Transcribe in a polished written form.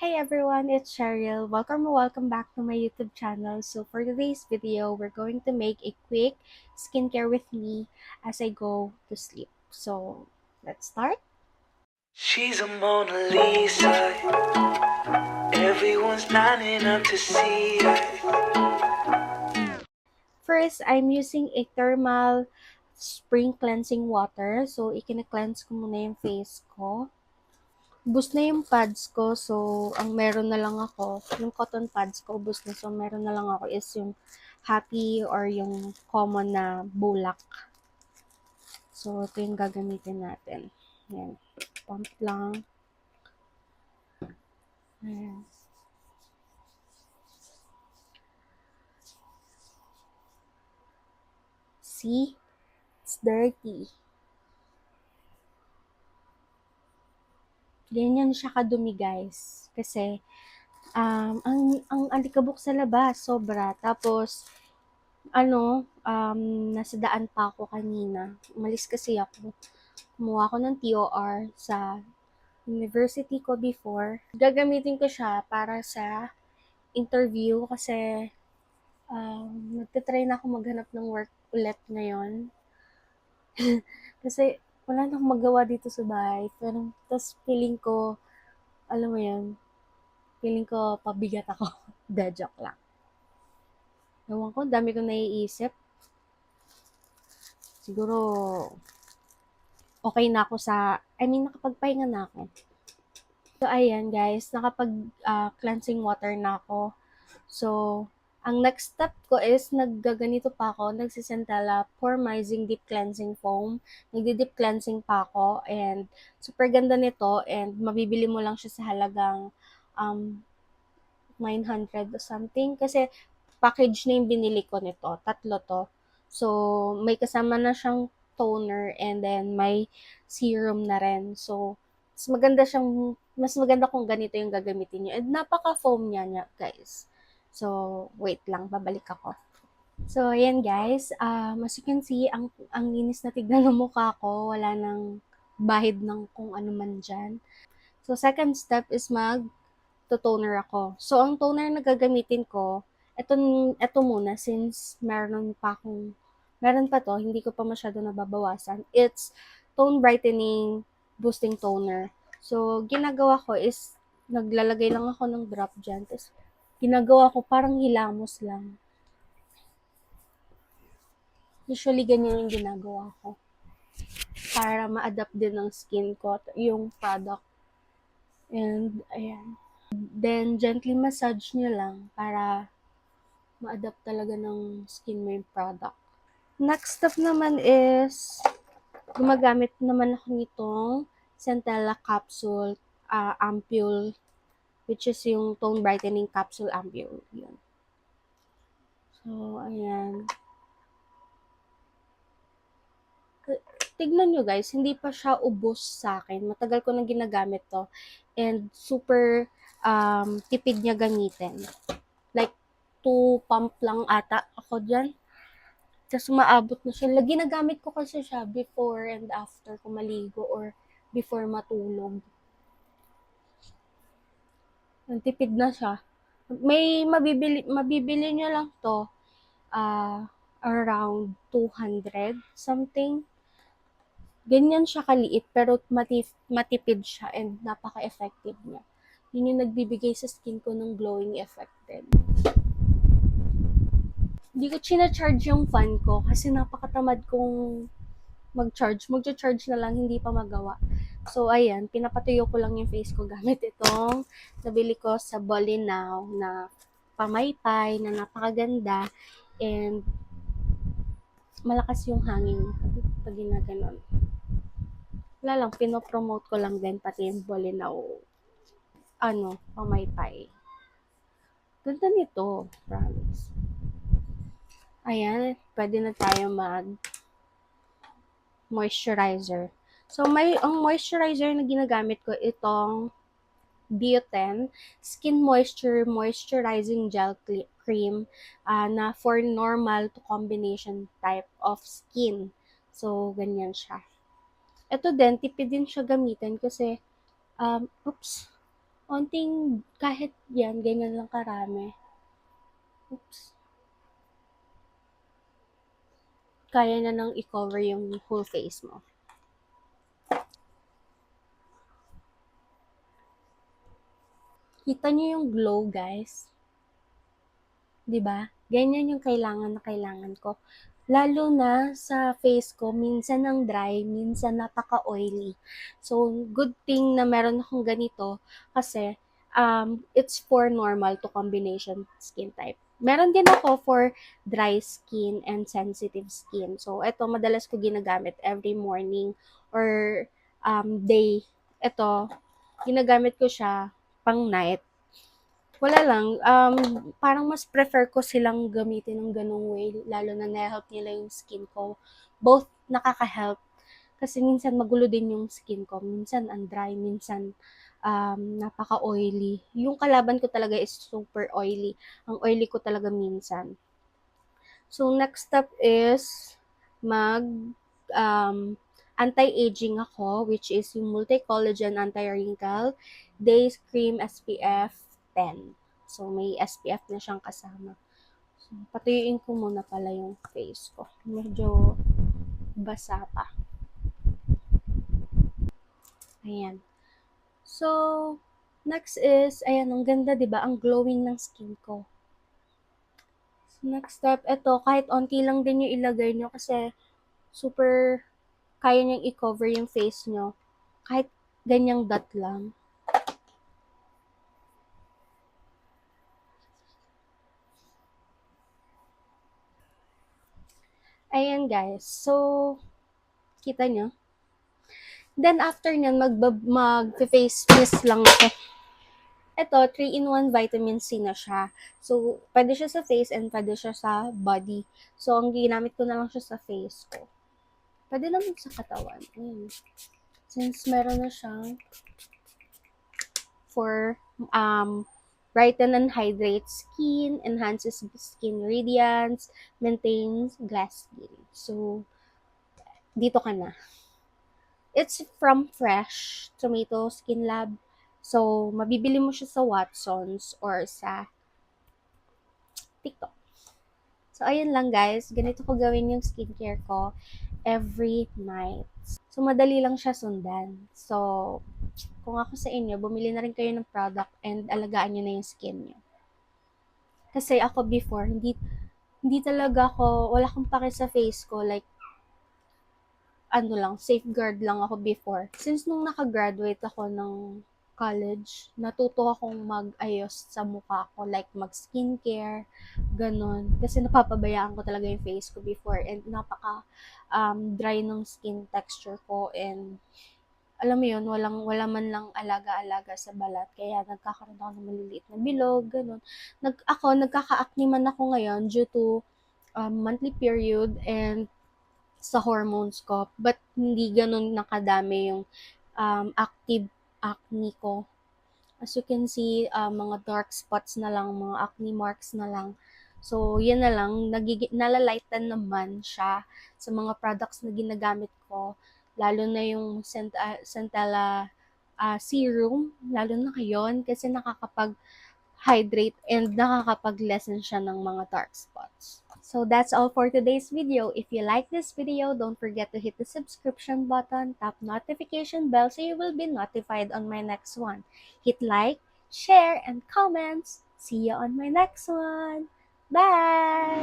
Hey everyone, it's Cheryl. Welcome back to my YouTube channel. So for today's video, we're going to make a quick skincare with me as I go to sleep. So let's start. She's a Mona Lisa. Everyone's lining up to see her. First, I'm using a thermal spring cleansing water. So ikina-cleanse ko muna yung face ko. Ubus na yung pads ko. So ang meron na lang ako, yung cotton pads ko ubus na. So meron na lang ako is yung Happy or yung common na bulak. So, ito yung gagamitin natin. Ayan. Pump lang. Ayan. See? It's dirty. Ganyan siya kadumi, guys. Kasi, ang alikabok sa labas, sobra. Tapos, nasa daan pa ako kanina. Umalis kasi ako. Kumuha ako ng TOR sa university ko before. Gagamitin ko siya para sa interview kasi nagtatry na ako maghanap ng work ulit ngayon. Kasi wala nang magawa dito sa bahay. Pero, tas feeling ko, alam mo yun, feeling ko pabigat ako. Da, joke lang. Ewan ko, dami ko naiisip. Siguro, okay na ako nakapagpahinga na ako. So, ayan guys, cleansing water na ako. So, ang next step ko is naggaganito pa ako, nagsisentella Pormizing Deep Cleansing Foam. Nagdi-deep cleansing pa ako and super ganda nito and mabibili mo lang siya sa halagang 900 or something kasi package na yung binili ko nito, tatlo to. So, may kasama na siyang toner and then may serum na rin. So, mas maganda kung ganito yung gagamitin niyo. And napaka-foam niya, guys. So, wait lang, babalik ako. So, ayan guys, as you can see, ang linis na tignan ng mukha ko, wala nang bahid ng kung ano man dyan. So, second step is toner ako. So, ang toner na gagamitin ko, eto muna, since meron pa to, hindi ko pa masyado nababawasan. It's Tone Brightening Boosting Toner. So, ginagawa ko is, naglalagay lang ako ng drop dyan. Tapos, ginagawa ko parang hilamos lang. Usually, ganyan yung ginagawa ko. Para ma-adapt din ng skin ko, yung product. And, ayan. Then, gently massage nyo lang para ma-adapt talaga ng skin mo yung product. Next step naman is, gumagamit naman ako nitong Centella Capsule Ampule, which is yung Tone Brightening Capsule Ampule. Yun. So, ayan. Tignan nyo guys, hindi pa siya ubos sa akin. Matagal ko nang ginagamit to. And super tipid niya gamitin. Like, 2 pump lang ata ako dyan. Tapos umaabot na siya. Ginagamit ko kasi siya before and after ko maligo or before matulog. Ang tipid na siya. Mabibili nyo lang to around 200 something. Ganyan siya kaliit pero matipid siya and napaka-effective niya. Yun yung nagbibigay sa skin ko ng glowing effect din. Hindi ko charge yung fan ko kasi napakatamad kong mag-charge. Magcha-charge na lang, hindi pa magawa. So, ayan, pinapatuyo ko lang yung face ko gamit itong nabili ko sa Bolinaw na pamaypay na napakaganda and malakas yung hangin pag ginaganon. Wala lang, pinopromote ko lang din pati yung Bolinaw pamaypay. Ganda nito, promise. Ayan, pwede na tayo moisturizer. So, ang moisturizer na ginagamit ko itong Bioten Skin Moisturizing Gel Cream na for normal to combination type of skin. So, ganyan siya. Ito din, tipid din siya gamitin kasi, oops, konting, kahit yan, ganyan lang karami. Oops. Kaya na nang i-cover yung whole face mo. Kita nyo yung glow, guys? 'Di ba? Ganyan yung kailangan na kailangan ko. Lalo na sa face ko, minsan ang dry, minsan napaka-oily. So, good thing na meron akong ganito kasi it's for normal to combination skin type. Meron din ako for dry skin and sensitive skin. So, ito madalas ko ginagamit every morning or day. Ito, ginagamit ko siya pang night. Wala lang, parang mas prefer ko silang gamitin ng ganung way, lalo na na-help nila yung skin ko. Both nakaka-help, kasi minsan magulo din yung skin ko. Minsan ang dry, minsan napaka-oily. Yung kalaban ko talaga is super oily. Ang oily ko talaga minsan. So, next step is mag anti-aging ako, which is yung multi-collagen anti-wrinkle day cream SPF 10. So, may SPF na siyang kasama. So, patuyuin ko muna pala yung face ko. Medyo basa pa. Ayan. So, next is, ayan, ang ganda, diba? Ang glowing ng skin ko. So, next step, ito, kahit onti lang din yung ilagay nyo kasi super kaya niyang i-cover yung face nyo. Kahit ganyang dot lang. Ayan guys. So, kita nyo? Then after nyan, mag-face mist lang ako. Ito, 3-in-1 vitamin C na siya. So, pwede siya sa face and pwede siya sa body. So, ang ginamit ko na lang siya sa face ko. Pwede naman sa katawan. Since meron na siyang for brighten and hydrate skin, enhances skin radiance, maintains glass skin. So, dito ka na. It's from Fresh Tomato Skin Lab. So, mabibili mo siya sa Watsons or sa TikTok. So, ayun lang guys. Ganito ko gawin yung skincare ko every night. So, madali lang siya sundan. So, kung ako sa inyo, bumili na rin kayo ng product and alagaan nyo na yung skin nyo. Kasi ako before, hindi talaga ako, wala akong pake sa face ko, like, safeguard lang ako before. Since nung nakagraduate ako ng college, natuto akong mag-ayos sa mukha ko, like mag-skincare, ganun. Kasi napapabayaan ko talaga yung face ko before and dry ng skin texture ko and alam mo yun, wala man lang alaga-alaga sa balat. Kaya nagkakaroon ako ng maliliit na bilog, ganun. Nagkaka-acne man ako ngayon due to monthly period and sa hormones ko. But hindi ganun nakadami yung active acne ko. As you can see, mga dark spots na lang, mga acne marks na lang. So, yan na lang. Nalalighten naman siya sa mga products na ginagamit ko. Lalo na yung Centella serum. Lalo na ngayon kasi nakakapag-hydrate and nakakapag-lessen siya ng mga dark spots. So that's all for today's video. If you like this video, don't forget to hit the subscription button, tap notification bell so you will be notified on my next one. Hit like, share, and comments. See you on my next one. Bye!